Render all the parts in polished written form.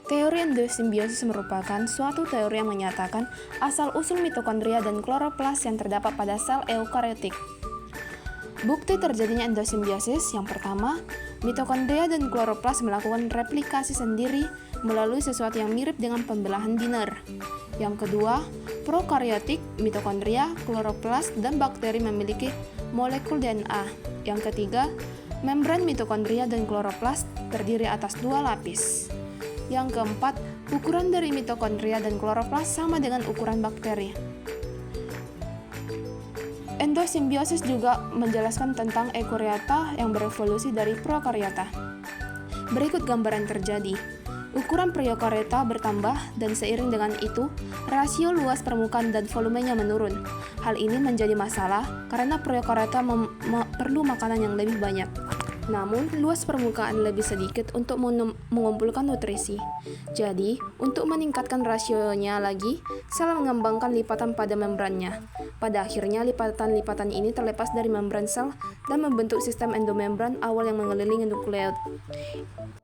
Teori endosimbiosis merupakan suatu teori yang menyatakan asal-usul mitokondria dan kloroplas yang terdapat pada sel eukariotik. Bukti terjadinya endosimbiosis yang pertama, mitokondria dan kloroplas melakukan replikasi sendiri melalui sesuatu yang mirip dengan pembelahan Wiener. Yang kedua, prokariotik, mitokondria, kloroplas, dan bakteri memiliki molekul DNA. Yang ketiga, membran mitokondria dan kloroplas terdiri atas dua lapis. Yang keempat, ukuran dari mitokondria dan kloroplas sama dengan ukuran bakteri. Endosimbiosis juga menjelaskan tentang eukariota yang berevolusi dari prokariota. Berikut gambaran terjadi. Ukuran proeukariota bertambah dan seiring dengan itu, rasio luas permukaan dan volumenya menurun. Hal ini menjadi masalah karena proeukariota perlu makanan yang lebih banyak. Namun, luas permukaan lebih sedikit untuk mengumpulkan nutrisi. Jadi, untuk meningkatkan rasionya lagi, sel mengembangkan lipatan pada membrannya. Pada akhirnya, lipatan-lipatan ini terlepas dari membran sel dan membentuk sistem endomembran awal yang mengelilingi nukleot.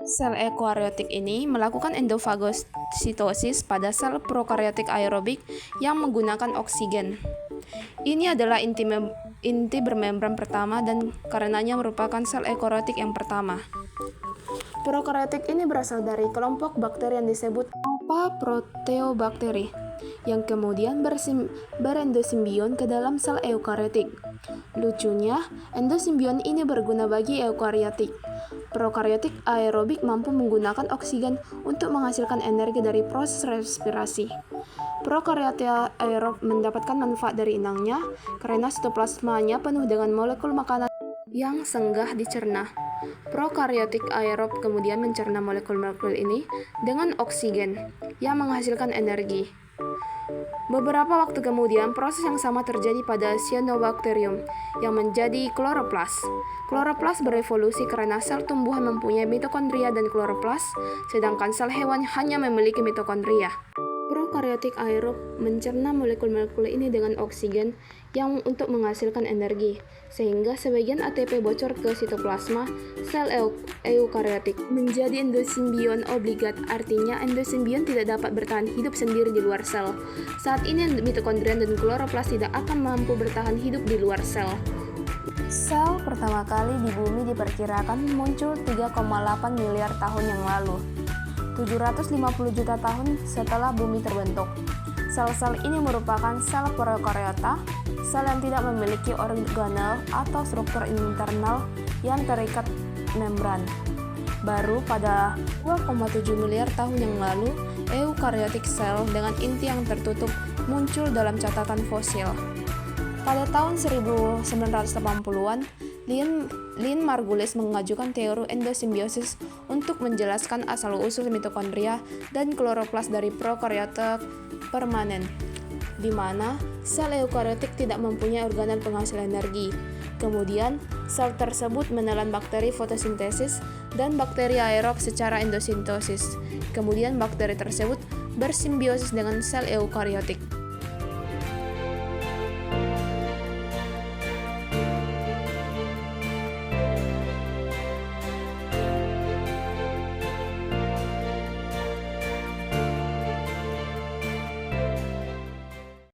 Sel eukariotik ini melakukan endofagositosis pada sel prokariotik aerobik yang menggunakan oksigen. Ini adalah inti bermembran pertama dan karenanya merupakan sel eukariotik yang pertama. Prokariotik ini berasal dari kelompok bakteri yang disebut proteobakteri yang kemudian berendosimbion ke dalam sel eukariotik. Lucunya, endosimbion ini berguna bagi eukariotik. Prokariotik aerobik mampu menggunakan oksigen untuk menghasilkan energi dari proses respirasi. Prokaryotik aerob mendapatkan manfaat dari inangnya karena sitoplasmanya penuh dengan molekul makanan yang senggah dicerna. Prokaryotik aerob kemudian mencerna molekul-molekul ini dengan oksigen yang menghasilkan energi. Beberapa waktu kemudian, proses yang sama terjadi pada Cyanobacterium yang menjadi kloroplas. Kloroplas berevolusi karena sel tumbuhan mempunyai mitokondria dan kloroplas, sedangkan sel hewan hanya memiliki mitokondria. Prokaryotik aerob mencerna molekul-molekul ini dengan oksigen yang untuk menghasilkan energi, sehingga sebagian ATP bocor ke sitoplasma sel eukariotik. Menjadi endosimbion obligat, artinya endosimbion tidak dapat bertahan hidup sendiri di luar sel. Saat ini mitokondria dan kloroplas tidak akan mampu bertahan hidup di luar sel. Sel pertama kali di bumi diperkirakan muncul 3,8 miliar tahun yang lalu. 750 juta tahun setelah bumi terbentuk. Sel-sel ini merupakan sel prokaryota, sel yang tidak memiliki organel atau struktur internal yang terikat membran. Baru pada 2,7 miliar tahun yang lalu, eukariotik sel dengan inti yang tertutup muncul dalam catatan fosil. Pada tahun 1980-an, Lynn Margulis mengajukan teori endosimbiosis untuk menjelaskan asal-usul mitokondria dan kloroplas dari prokaryota permanen, di mana sel eukariotik tidak mempunyai organel penghasil energi. Kemudian, sel tersebut menelan bakteri fotosintesis dan bakteri aerob secara endosintosis. Kemudian, bakteri tersebut bersimbiosis dengan sel eukariotik.